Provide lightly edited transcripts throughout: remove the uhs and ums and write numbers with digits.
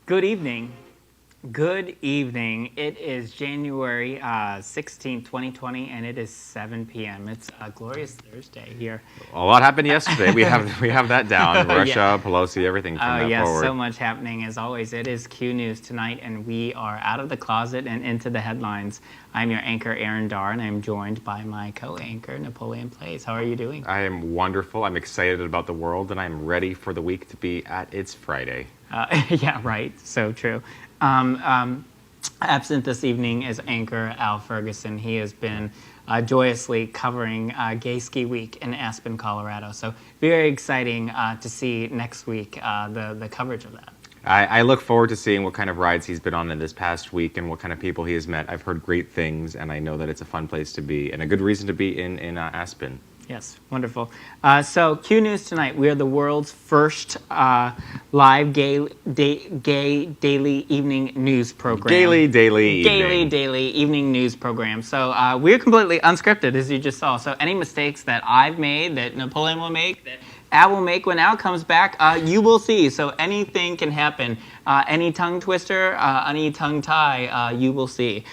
Good evening. Good evening. It is January 16th, 2020, and it is 7 p.m. It's a glorious Thursday here. A lot happened yesterday. We have that down. Russia, Pelosi, everything from that Yes, forward. so much happening as always. It is Q News tonight, and we are out of the closet and into the headlines. I'm your anchor, Aaron Darr, and I'm joined by my co-anchor, Napoleon Plays. How are you doing? I am wonderful. I'm excited about the world, and I'm ready for the week to be at its Friday. Yeah, right. So true. Absent this evening is anchor Al Ferguson. He has been joyously covering Gay Ski Week in Aspen, Colorado. So very exciting to see next week the coverage of that. I look forward to seeing what kind of rides he's been on in this past week and what kind of people he has met. I've heard great things, and I know that it's a fun place to be and a good reason to be in Aspen. Yes, wonderful. So Q News tonight, we are the world's first live gay daily evening news program. Daily Evening news program. So we're completely unscripted, as you just saw. So any mistakes that I've made, that Napoleon will make, that Al will make when Al comes back, you will see. So anything can happen. Any tongue twister, any tongue tie, you will see.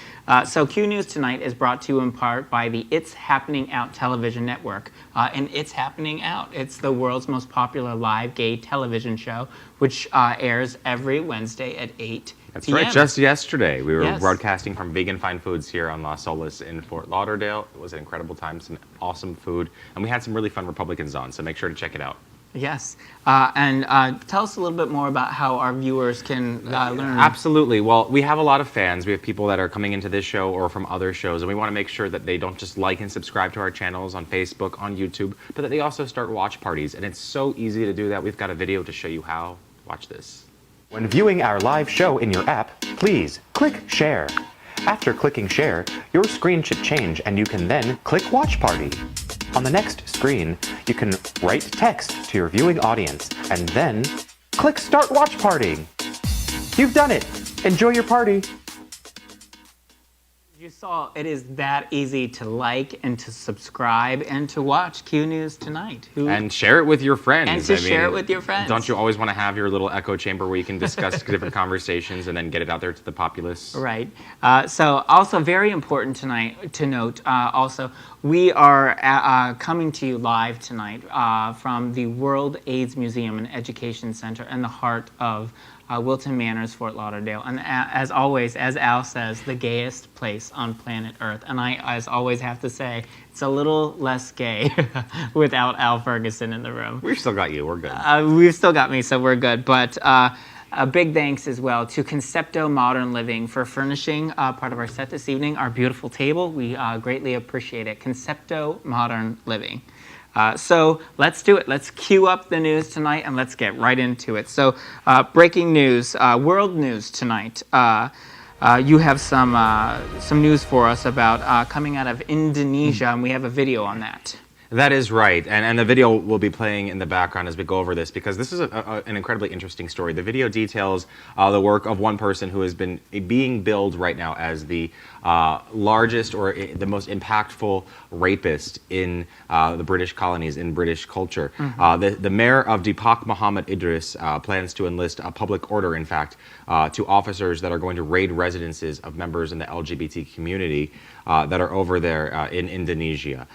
So Q News tonight is brought to you in part by the It's Happening Out television network. And It's Happening Out. It's the world's most popular live gay television show, which airs every Wednesday at 8 That's p.m. right. Just yesterday, we were Yes. broadcasting from Vegan Fine Foods here on Las Olas in Fort Lauderdale. It was an incredible time, some awesome food, and we had some really fun Republicans on, so make sure to check it out. Yes. And tell us a little bit more about how our viewers can learn. Absolutely. Well, we have a lot of fans. We have people that are coming into this show or from other shows, and we want to make sure that they don't just like and subscribe to our channels on Facebook, on YouTube, but that they also start watch parties. And it's so easy to do that. We've got a video to show you how. Watch this. When viewing our live show in your app, please click Share. After clicking Share, your screen should change and you can then click Watch Party. On the next screen, you can write text to your viewing audience and then click Start Watch Party. You've done it! Enjoy your party! You saw it is that easy to like and to subscribe and to watch Q News tonight. And share it with your friends. And to share it with your friends. Don't you always want to have your little echo chamber where you can discuss different conversations and then get it out there to the populace? Right. So also very important tonight to note, also, we are coming to you live tonight from the World AIDS Museum and Education Center in the heart of Wilton Manors, Fort Lauderdale. And as always, as Al says, the gayest place on planet Earth. And I, as always, have to say, it's a little less gay without Al Ferguson in the room. We've still got you. We're good. We've still got me, so we're good. But a big thanks as well to Concepto Modern Living for furnishing part of our set this evening, our beautiful table. We greatly appreciate it. Concepto Modern Living. So let's do it. Let's cue up the news tonight and let's get right into it. So breaking news, world news tonight. You have some news for us about coming out of Indonesia, and we have a video on that. That is right, and the video will be playing in the background as we go over this because this is an incredibly interesting story. The video details the work of one person who has been being billed right now as the largest or the most impactful rapist in the British colonies, in British culture. Mm-hmm. The mayor of Deepak Muhammad Idris plans to enlist a public order, in fact, to officers that are going to raid residences of members in the LGBT community that are over there in Indonesia.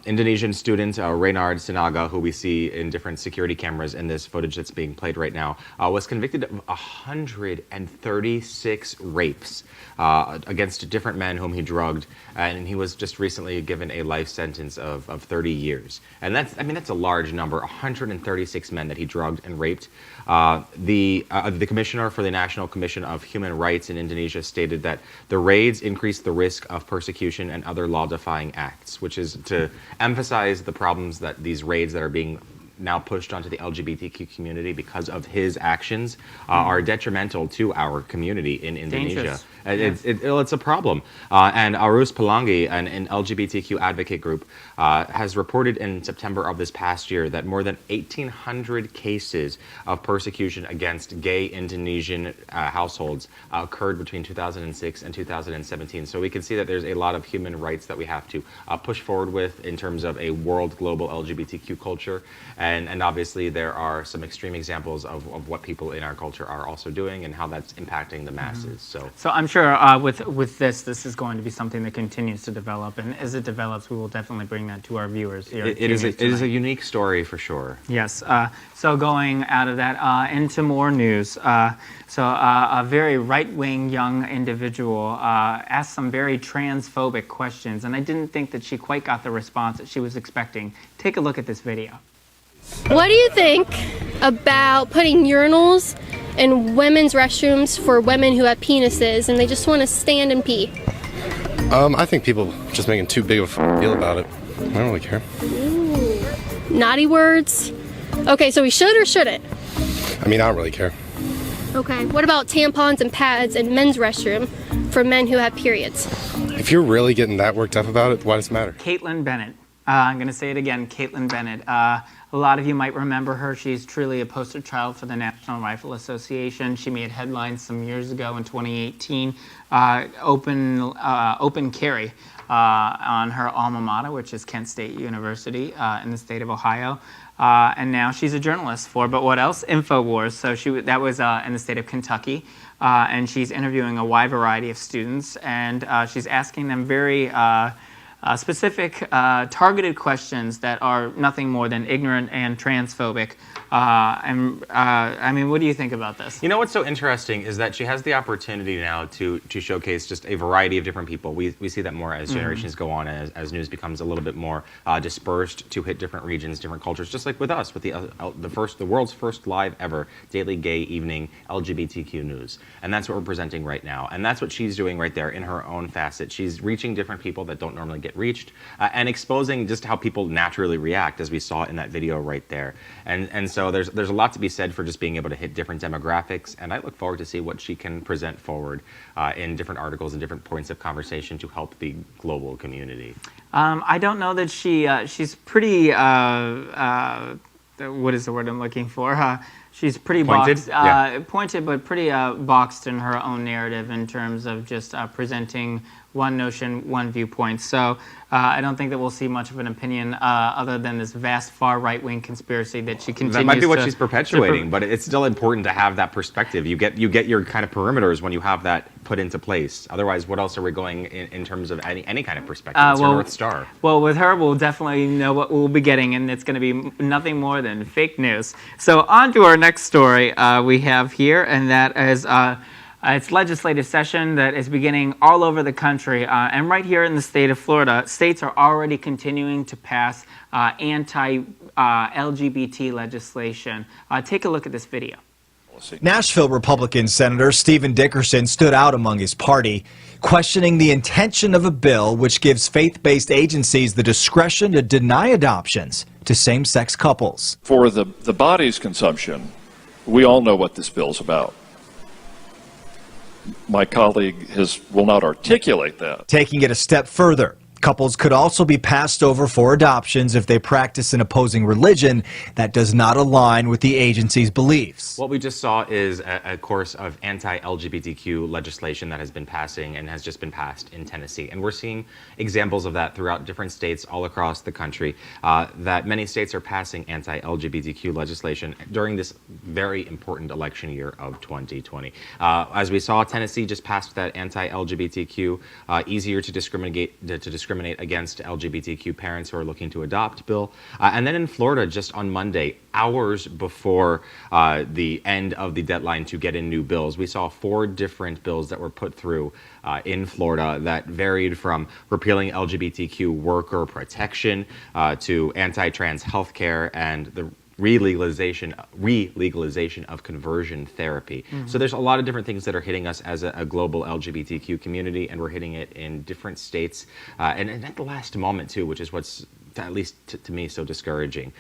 Indonesian student Reynard Sinaga, who we see in different security cameras in this footage that's being played right now, was convicted of 136 rapes against different men whom he drugged, and he was just recently given a life sentence of 30 years. And that's a large number, 136 men that he drugged and raped. The commissioner for the National Commission of Human Rights in Indonesia stated that the raids increase the risk of persecution and other law-defying acts, which is to emphasize the problems that these raids that are being now pushed onto the LGBTQ community because of his actions are detrimental to our community in Indonesia. It's a problem. And Arus Pelangi, an LGBTQ advocate group, has reported in September of this past year that more than 1,800 cases of persecution against gay Indonesian households occurred between 2006 and 2017. So we can see that there's a lot of human rights that we have to push forward with in terms of a world global LGBTQ culture. And obviously there are some extreme examples of what people in our culture are also doing and how that's impacting the masses. So I'm sure with this is going to be something that continues to develop, and as it develops, we will definitely bring that to our viewers here. It is a unique story for sure. Yes. So going out of that into more news. A very right-wing young individual asked some very transphobic questions, and I didn't think that she quite got the response that she was expecting. Take a look at this video. What do you think about putting urinals in women's restrooms for women who have penises and they just want to stand and pee? I think people just making too big of a deal about it. I don't really care. Ooh. Naughty words. Okay, so we should or shouldn't? I mean, I don't really care. Okay, what about tampons and pads in men's restroom for men who have periods? If you're really getting that worked up about it, why does it matter? KAITLIN Bennett. I'm going to say it again, KAITLIN Bennett. A lot of you might remember her. She's truly a poster child for the National Rifle Association. She made headlines some years ago in 2018. Open carry on her alma mater, which is Kent State University in the state of Ohio. And now she's a journalist for, but what else? InfoWars. So that was in the state of Kentucky. And she's interviewing a wide variety of students, and she's asking them very specific, targeted questions that are nothing more than ignorant and transphobic. I mean, what do you think about this? You know what's so interesting is that she has the opportunity now to showcase just a variety of different people. We see that more as generations go on, as news becomes a little bit more dispersed to hit different regions, different cultures, just like with us, with the world's first live ever daily gay evening LGBTQ news. And that's what we're presenting right now. And that's what she's doing right there in her own facet. She's reaching different people that don't normally get reached, and exposing just how people naturally react, as we saw in that video right there. And so there's a lot to be said for just being able to hit different demographics, and I look forward to see what she can present forward in different articles and different points of conversation to help the global community. I don't know that she's pretty, what is the word I'm looking for? She's pretty pointed, boxed, pointed, but pretty boxed in her own narrative in terms of just presenting one notion, one viewpoint. So I don't think that we'll see much of an opinion other than this vast far right-wing conspiracy that she continues to... That might be what she's perpetuating, but it's still important to have that perspective. You get your kind of perimeters when you have that put into place. Otherwise, what else are we going in terms of any kind of perspective? It's your North Star. Well, with her, we'll definitely know what we'll be getting, and it's going to be nothing more than fake news. So on to our next story we have here, and that is... it's legislative session that is beginning all over the country, and right here in the state of Florida, states are already continuing to pass anti-LGBT legislation. Take a look at this video. Nashville Republican Senator Stephen Dickerson stood out among his party, questioning the intention of a bill which gives faith-based agencies the discretion to deny adoptions to same-sex couples. For the body's consumption, we all know what this bill's about. My colleague will not articulate that. Taking it a step further, couples could also be passed over for adoptions if they practice an opposing religion that does not align with the agency's beliefs. What we just saw is a course of anti-LGBTQ legislation that has been passing and has just been passed in Tennessee. And we're seeing examples of that throughout different states all across the country, that many states are passing anti-LGBTQ legislation during this very important election year of 2020. As we saw, Tennessee just passed that anti-LGBTQ, easier to discriminate against LGBTQ parents who are looking to adopt bill. And then in Florida, just on Monday, hours before the end of the deadline to get in new bills, we saw 4 different bills that were put through in Florida that varied from repealing LGBTQ worker protection to anti-trans healthcare and the re-legalization of conversion therapy. So there's a lot of different things that are hitting us as a global LGBTQ community, and we're hitting it in different states and at the last moment too, which is what's, at least to me, so discouraging.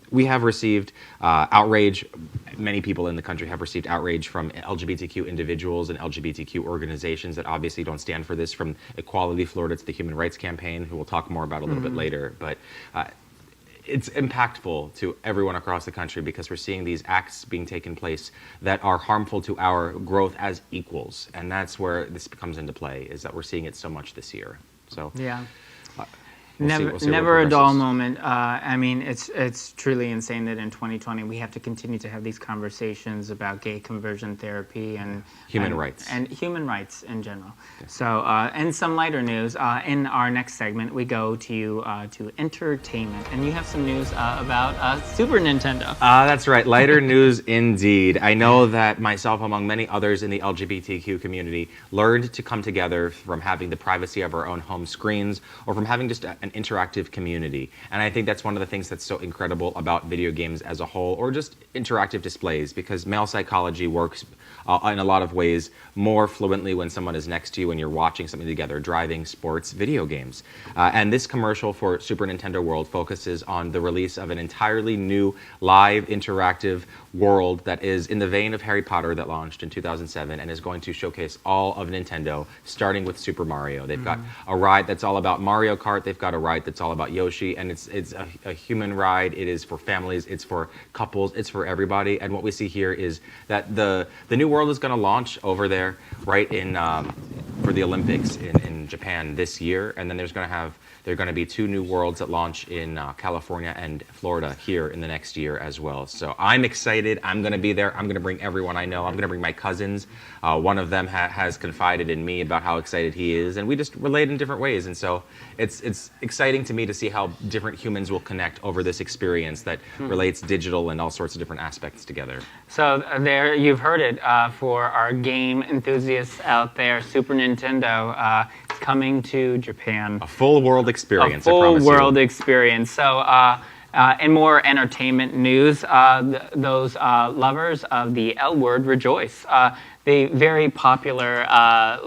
We have received outrage. Many people in the country have received outrage from LGBTQ individuals and LGBTQ organizations that obviously don't stand for this, from Equality Florida to the Human Rights Campaign, who we'll talk more about a little bit later. But it's impactful to everyone across the country because we're seeing these acts being taken place that are harmful to our growth as equals. And that's where this comes into play, is that we're seeing it so much this year. So yeah. Never, see what never a dull progresses. moment. I mean, it's truly insane that in 2020 we have to continue to have these conversations about gay conversion therapy and Human rights. and human rights in general. So, and some lighter news. In our next segment, we go to entertainment, and you have some news about Super Nintendo. That's right. Lighter news indeed. I know that myself, among many others in the LGBTQ community, learned to come together from having the privacy of our own home screens or from having just an interactive community. And I think that's one of the things that's so incredible about video games as a whole, or just interactive displays, because male psychology works in a lot of ways more fluently when someone is next to you and you're watching something together, driving, sports, video games. And this commercial for Super Nintendo World focuses on the release of an entirely new live interactive world that is in the vein of Harry Potter that launched in 2007 and is going to showcase all of Nintendo, starting with Super Mario. They've got a ride that's all about Mario Kart, they've got a ride that's all about Yoshi, and it's a human ride. It is for families, it's for couples, it's for everybody. And what we see here is that the new world is going to launch over there right in for the Olympics in Japan this year, and then there are going to be 2 new worlds that launch in California and Florida here in the next year as well. So I'm excited. I'm going to be there. I'm going to bring everyone I know. I'm going to bring my cousins. One of them has confided in me about how excited he is, and we just relate in different ways. And so it's exciting to me to see how different humans will connect over this experience that relates digital and all sorts of different aspects together. So there, you've heard it for our game enthusiasts out there. Super Nintendo is coming to Japan. A full world experience, A full I promise world you. experience. So, in more entertainment news, those lovers of the L Word rejoice. The very popular,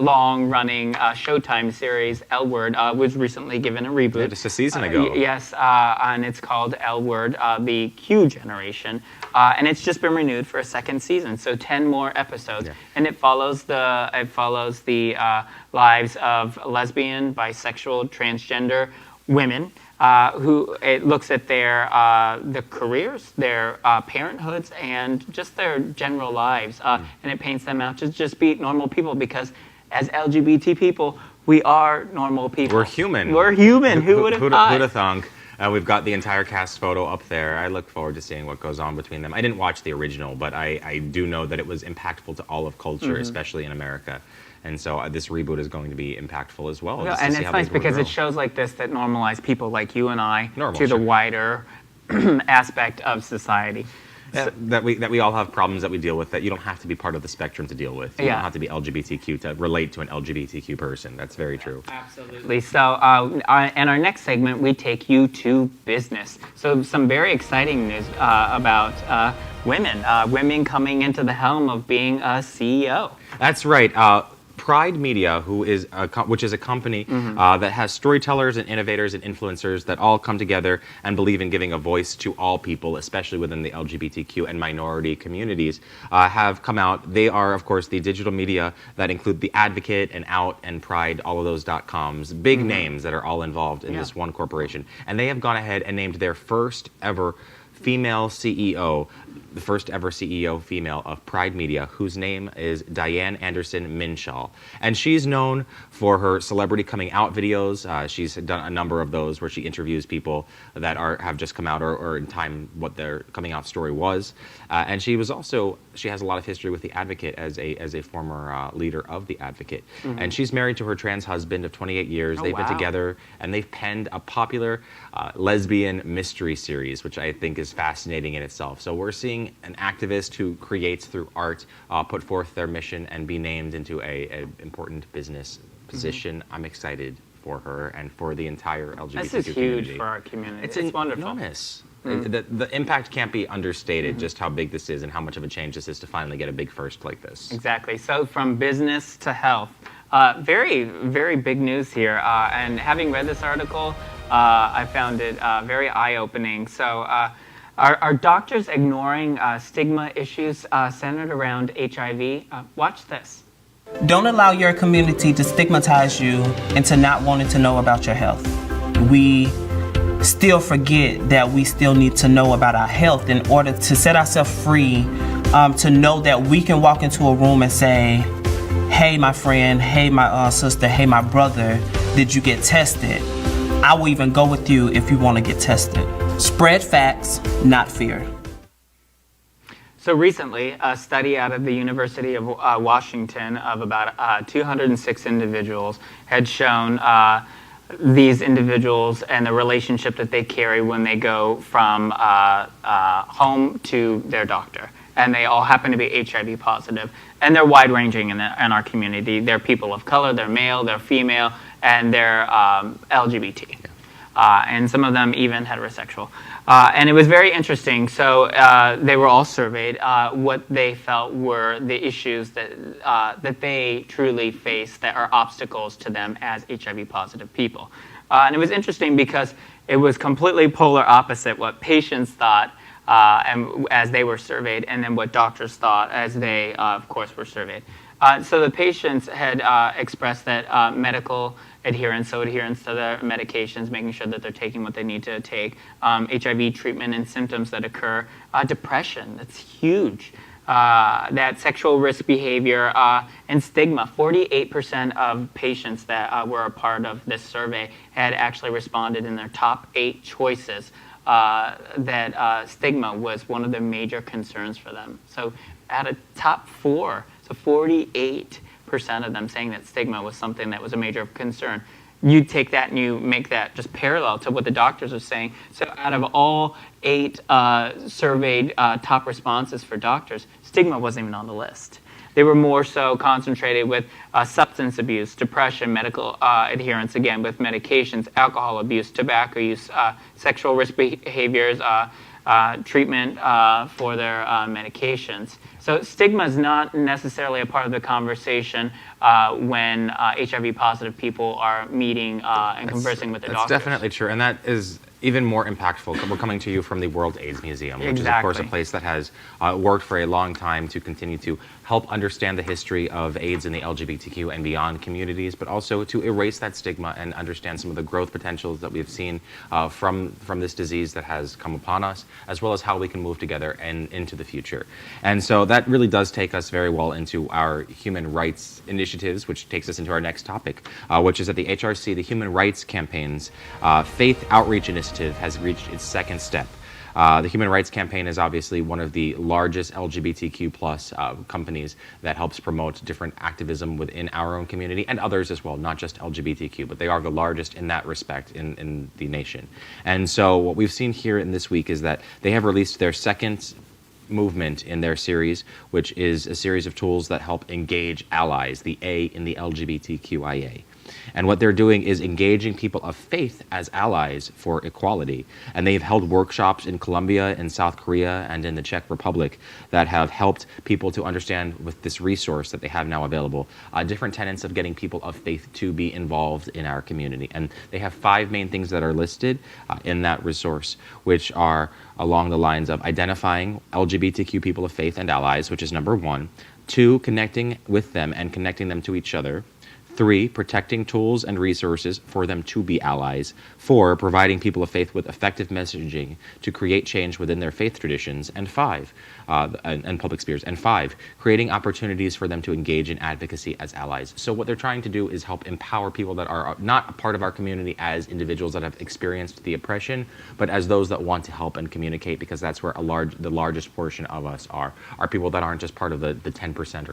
long-running Showtime series L Word was recently given a reboot. Yeah, just a season ago. Yes, and it's called L Word, the Q Generation, and it's just been renewed for a second season, so 10 more episodes, and it follows the lives of lesbian, bisexual, transgender women. Who it looks at their careers, their parenthoods, and just their general lives, and it paints them out to just be normal people, because as LGBT people, we are normal people. We're human. We're human. Who would have thought? Who'd have thunk? We've got the entire cast photo up there. I look forward to seeing what goes on between them. I didn't watch the original, but I do know that it was impactful to all of culture, especially in America. And so this reboot is going to be impactful as well. Yeah, and it's nice because it shows like this that normalize people like you and I to the wider aspect of society. That we all have problems that we deal with that you don't have to be part of the spectrum to deal with. You don't have to be LGBTQ to relate to an LGBTQ person. That's very true. Absolutely. So, in our next segment, we take you to business. So, some very exciting news about women coming into the helm of being a CEO. That's right. Pride Media, which is a company that has storytellers and innovators and influencers that all come together and believe in giving a voice to all people, especially within the LGBTQ and minority communities, have come out. They are, of course, the digital media that include The Advocate and Out and Pride, all of those .coms, big names that are all involved in this one corporation. And they have gone ahead and named their first ever female CEO, the first ever CEO female of Pride Media, whose name is DIANE Anderson-MINSHALL. And she's known for her celebrity coming out videos. She's done a number of those where she interviews people that have just come out or in time what their coming out story was. And she has a lot of history with The Advocate as a former leader of The Advocate. And she's married to her trans husband of 28 years. They've been together and they've penned a popular lesbian mystery series, which I think is fascinating in itself. So we're seeing an activist who creates through art put forth their mission and be named into a important business position. I'm excited for her and for the entire LGBTQ community. This is huge for our community. It's wonderful. Enormous. The impact can't be understated, just how big this is and how much of a change this is to finally get a big first like this. Exactly. So from business to health, very, very big news here. And having read this article, I found it very eye-opening. So are doctors ignoring stigma issues centered around HIV? Watch this. Don't allow your community to stigmatize you into not wanting to know about your health. We still forget that we still need to know about our health in order to set ourselves free, to know that we can walk into a room and say, hey, my friend, hey, my sister, hey, my brother, did you get tested? I will even go with you if you want to get tested. Spread facts, not fear. So recently, a study out of the University of Washington of about 206 individuals had shown these individuals and the relationship that they carry when they go from home to their doctor. And they all happen to be HIV positive. And they're wide-ranging in our community. They're people of color, they're male, they're female, and they're LGBT. And some of them even heterosexual. And it was very interesting. So they were all surveyed what they felt were the issues that they truly face that are obstacles to them as HIV positive people. And it was interesting because it was completely polar opposite what patients thought and as they were surveyed, and then what doctors thought as they, of course, were surveyed. So the patients had expressed that medical adherence, so adherence to their medications, making sure that they're taking what they need to take, HIV treatment and symptoms that occur, depression, that's huge, that sexual risk behavior, and stigma. 48% of patients that were a part of this survey had actually responded in their top 8 choices that stigma was one of the major concerns for them. So at a top 4, so 48% of them saying that stigma was something that was a major concern. You take that and you make that just parallel to what the doctors are saying. So out of all 8 surveyed top responses for doctors, stigma wasn't even on the list. They were more so concentrated with substance abuse, depression, medical adherence, again, with medications, alcohol abuse, tobacco use, sexual risk behaviors, treatment for their medications. So stigma is not necessarily a part of the conversation when HIV positive people are meeting and conversing with their doctors. That's definitely true, and that is even more impactful. We're coming to you from the World AIDS Museum, which is, of course, a place that has worked for a long time to continue to help understand the history of AIDS in the LGBTQ and beyond communities, but also to erase that stigma and understand some of the growth potentials that we've seen from this disease that has come upon us, as well as how we can move together and into the future. And so that really does take us very well into our human rights initiatives, which takes us into our next topic, which is that the HRC, the Human Rights Campaign's Faith Outreach Initiative, has reached its 2nd step. The Human Rights Campaign is obviously one of the largest LGBTQ plus companies that helps promote different activism within our own community and others as well, not just LGBTQ, but they are the largest in that respect in the nation. And so what we've seen here in this week is that they have released their 2nd movement in their series, which is a series of tools that help engage allies, the A in the LGBTQIA. And what they're doing is engaging people of faith as allies for equality. And they've held workshops in Colombia, in South Korea, and in the Czech Republic that have helped people to understand, with this resource that they have now available, different tenets of getting people of faith to be involved in our community. And they have 5 main things that are listed in that resource, which are along the lines of identifying LGBTQ people of faith and allies, which is number 1. 2, connecting with them and connecting them to each other. 3, protecting tools and resources for them to be allies. 4, providing people of faith with effective messaging to create change within their faith traditions. And 5, and public spheres. And 5, creating opportunities for them to engage in advocacy as allies. So what they're trying to do is help empower people that are not a part of our community as individuals that have experienced the oppression, but as those that want to help and communicate, because that's where the largest portion of us are people that aren't just part of the 10%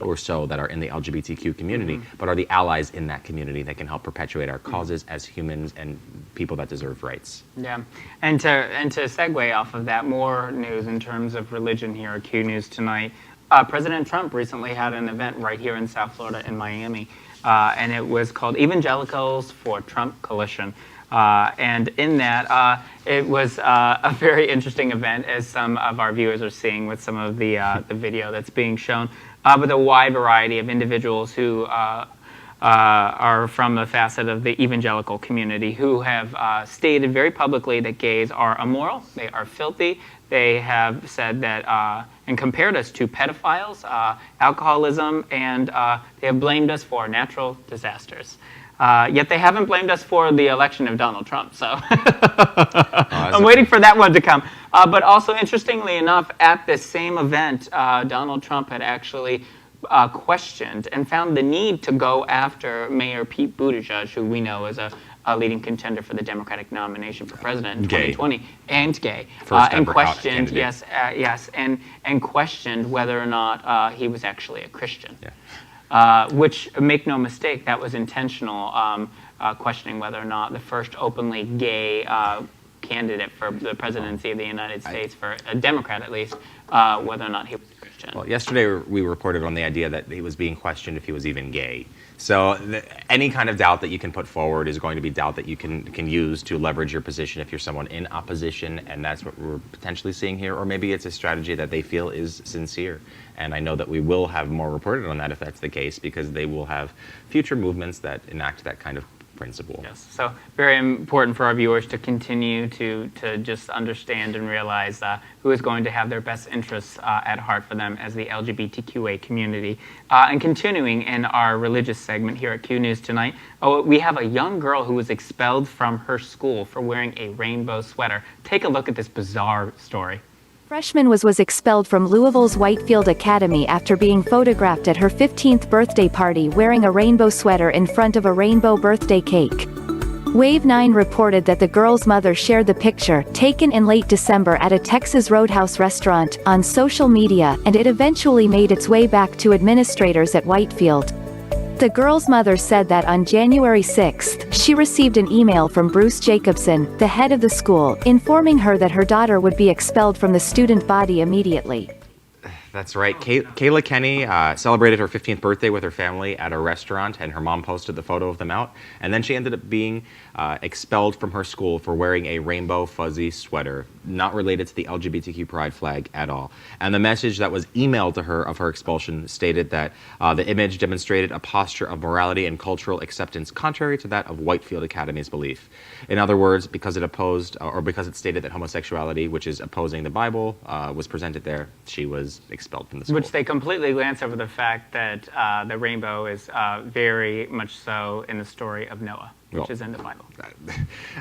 or so that are in the LGBTQ community, but are the allies in that community that can help perpetuate our causes as humans and people that deserve rights. Yeah, and to segue off of that, more news in terms of religion here at Q News tonight. President Trump recently had an event right here in South Florida in Miami, and it was called Evangelicals for Trump Coalition. And in that, it was a very interesting event, as some of our viewers are seeing with some of the video that's being shown, with a wide variety of individuals who are from the facet of the evangelical community, who have stated very publicly that gays are immoral, they are filthy. They have said that and compared us to pedophiles, alcoholism, and they have blamed us for natural disasters. Yet they haven't blamed us for the election of Donald Trump, so I'm waiting for that one to come. But also, interestingly enough, at this same event, Donald Trump had actually questioned and found the need to go after Mayor Pete Buttigieg, who we know is a leading contender for the Democratic nomination for president in Gay. 2020, and gay, First and ever questioned, candidate. and questioned whether or not he was actually a Christian. Yeah. Which, make no mistake, that was intentional, questioning whether or not the first openly gay candidate for the presidency of the United States, for a Democrat at least, whether or not he was a Christian. Well, yesterday we reported on the idea that he was being questioned if he was even gay. So any kind of doubt that you can put forward is going to be doubt that you can use to leverage your position if you're someone in opposition, and that's what we're potentially seeing here. Or maybe it's a strategy that they feel is sincere. And I know that we will have more reported on that if that's the case, because they will have future movements that enact that kind of principle. Yes, so very important for our viewers to continue to just understand and realize who is going to have their best interests at heart for them as the LGBTQA community. And continuing in our religious segment here at Q News tonight, we have a young girl who was expelled from her school for wearing a rainbow sweater. Take a look at this bizarre story. Freshman was expelled from Louisville's Whitefield Academy after being photographed at her 15th birthday party wearing a rainbow sweater in front of a rainbow birthday cake. Wave 9 reported that the girl's mother shared the picture, taken in late December at a Texas Roadhouse restaurant, on social media, and it eventually made its way back to administrators at Whitefield. The girl's mother said that on January 6th, she received an email from Bruce Jacobson, the head of the school, informing her that her daughter would be expelled from the student body immediately. That's right. Kayla Kenny celebrated her 15th birthday with her family at a restaurant, and her mom posted the photo of them out. And then she ended up being expelled from her school for wearing a rainbow fuzzy sweater, not related to the LGBTQ pride flag at all. And the message that was emailed to her of her expulsion stated that the image demonstrated a posture of morality and cultural acceptance contrary to that of Whitefield Academy's belief. In other words, because it opposed, or because it stated that homosexuality, which is opposing the Bible, was presented there, she was expelled from the school. Which they completely glance over the fact that the rainbow is very much so in the story of Noah, which is in the Bible.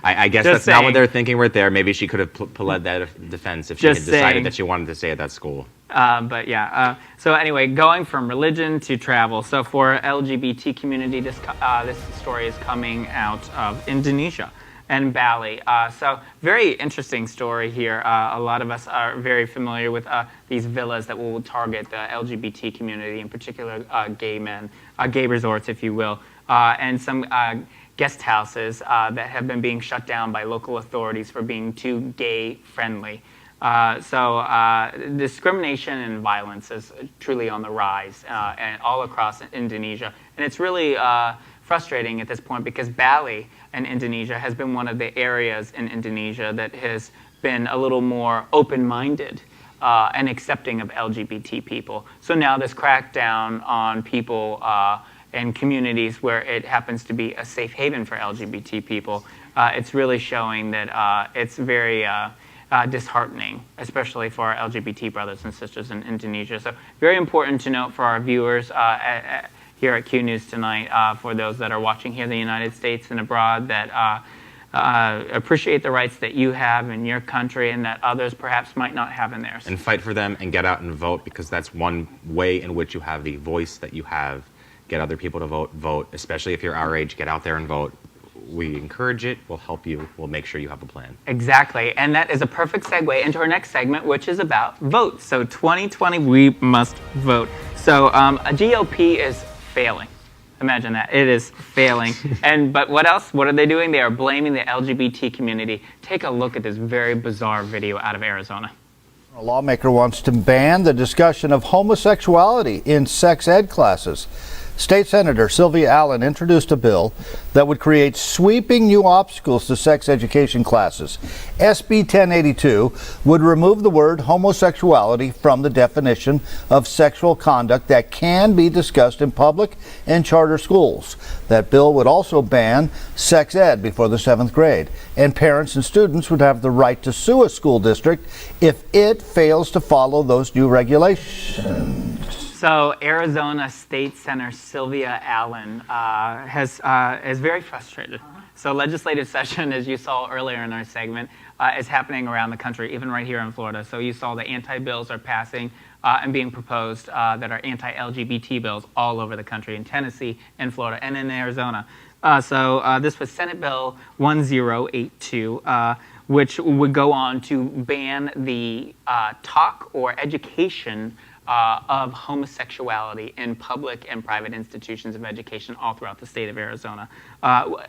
I guess Just that's saying. not what they're thinking right there. Maybe she could have pled that defense if she had Just decided saying. that she wanted to stay at that school. But yeah, so anyway, going from religion to travel. So for LGBT community, this story is coming out of Indonesia and Bali. So very interesting story here. A lot of us are very familiar with these villas that will target the LGBT community, in particular gay men, gay resorts, if you will, and some guest houses that have been being shut down by local authorities for being too gay friendly. So discrimination and violence is truly on the rise and all across Indonesia. And it's really frustrating at this point because Bali in Indonesia has been one of the areas in Indonesia that has been a little more open-minded and accepting of LGBT people. So now this crackdown on people and communities where it happens to be a safe haven for LGBT people, it's really showing that it's very disheartening, especially for our LGBT brothers and sisters in Indonesia. So very important to note for our viewers here at Q News tonight, for those that are watching here in the United States and abroad, that appreciate the rights that you have in your country and that others perhaps might not have in theirs. And fight for them and get out and vote, because that's one way in which you have the voice that you have. Get other people to vote, especially if you're our age, get out there and vote. We encourage it, we'll help you, we'll make sure you have a plan. Exactly, and that is a perfect segue into our next segment, which is about vote. So 2020, we must vote. So a GOP is failing. Imagine that, it is failing. But what else? What are they doing? They are blaming the LGBT community. Take a look at this very bizarre video out of Arizona. A lawmaker wants to ban the discussion of homosexuality in sex ed classes. State Senator Sylvia Allen introduced a bill that would create sweeping new obstacles to sex education classes. SB 1082 would remove the word homosexuality from the definition of sexual conduct that can be discussed in public and charter schools. That bill would also ban sex ed before the 7th grade, and parents and students would have the right to sue a school district if it fails to follow those new regulations. So Arizona State Senator Sylvia Allen is very frustrated. So legislative session, as you saw earlier in our segment, is happening around the country, even right here in Florida. So you saw the anti-bills are passing and being proposed that are anti-LGBT bills all over the country, in Tennessee, in Florida, and in Arizona. This was Senate Bill 1082, which would go on to ban the talk or education of homosexuality in public and private institutions of education all throughout the state of Arizona.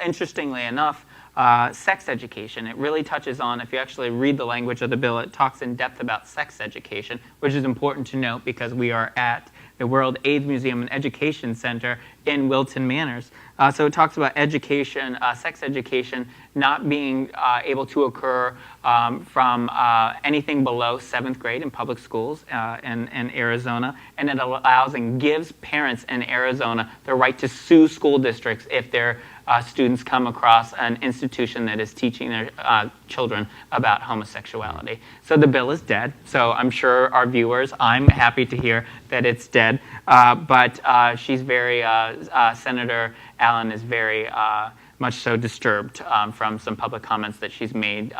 Interestingly enough, sex education, it really touches on, if you actually read the language of the bill, it talks in depth about sex education, which is important to note because we are at the World AIDS Museum and Education Center in Wilton Manors. So it talks about education, sex education, not being able to occur from anything below 7th grade in public schools in Arizona, and it allows and gives parents in Arizona the right to sue school districts if their students come across an institution that is teaching their children about homosexuality. So the bill is dead. So I'm sure our viewers, I'm happy to hear that it's dead. But she's very, Senator Allen is very much so disturbed from some public comments that she's made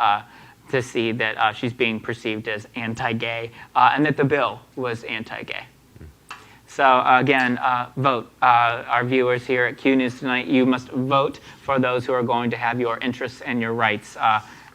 to see that she's being perceived as anti-gay and that the bill was anti-gay. So again, vote. Our viewers here at Q News Tonight, you must vote for those who are going to have your interests and your rights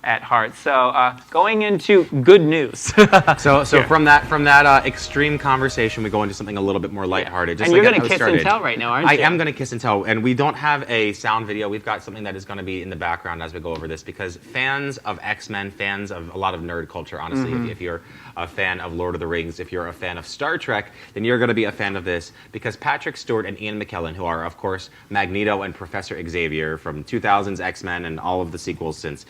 at heart. So going into good news. So from that extreme conversation, we go into something a little bit more lighthearted. Just and like you're going to kiss and tell right now, aren't you? I am going to kiss and tell, and we don't have a sound video. We've got something that is going to be in the background as we go over this, because fans of X-Men, fans of a lot of nerd culture, honestly, if you're a fan of Lord of the Rings, if you're a fan of Star Trek, then you're going to be a fan of this, because Patrick Stewart and Ian McKellen, who are, of course, Magneto and Professor Xavier from 2000's X-Men and all of the sequels since,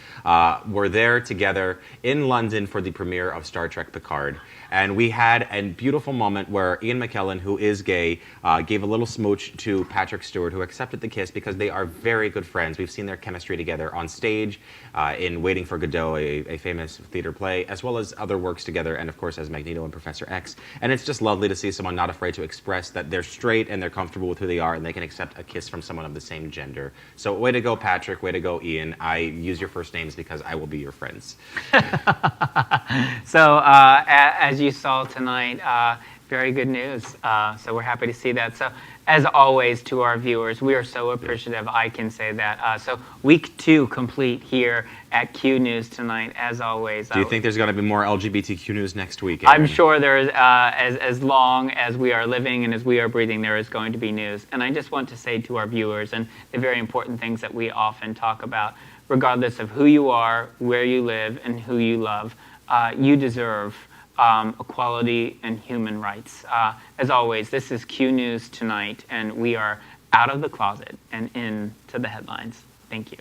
were there together in London for the premiere of Star Trek Picard. And we had a beautiful moment where Ian McKellen, who is gay, gave a little smooch to Patrick Stewart, who accepted the kiss because they are very good friends. We've seen their chemistry together on stage in Waiting for Godot, a famous theater play, as well as other works together, and of course as Magneto and Professor X. And it's just lovely to see someone not afraid to express that they're straight and they're comfortable with who they are and they can accept a kiss from someone of the same gender. So way to go, Patrick. Way to go, Ian. I use your first names because I will be your friends. So as you saw tonight, very good news. So we're happy to see that. So as always, to our viewers, we are so appreciative. I can say that. So week 2 complete here at Q News Tonight. As always, do you think there's going to be more LGBTQ news next week, Aaron? I'm sure there is. As long as we are living and as we are breathing, there is going to be news. And I just want to say to our viewers, and the very important things that we often talk about, regardless of who you are, where you live, and who you love, you deserve equality and human rights. As always, this is Q News Tonight, and we are out of the closet and into the headlines. Thank you.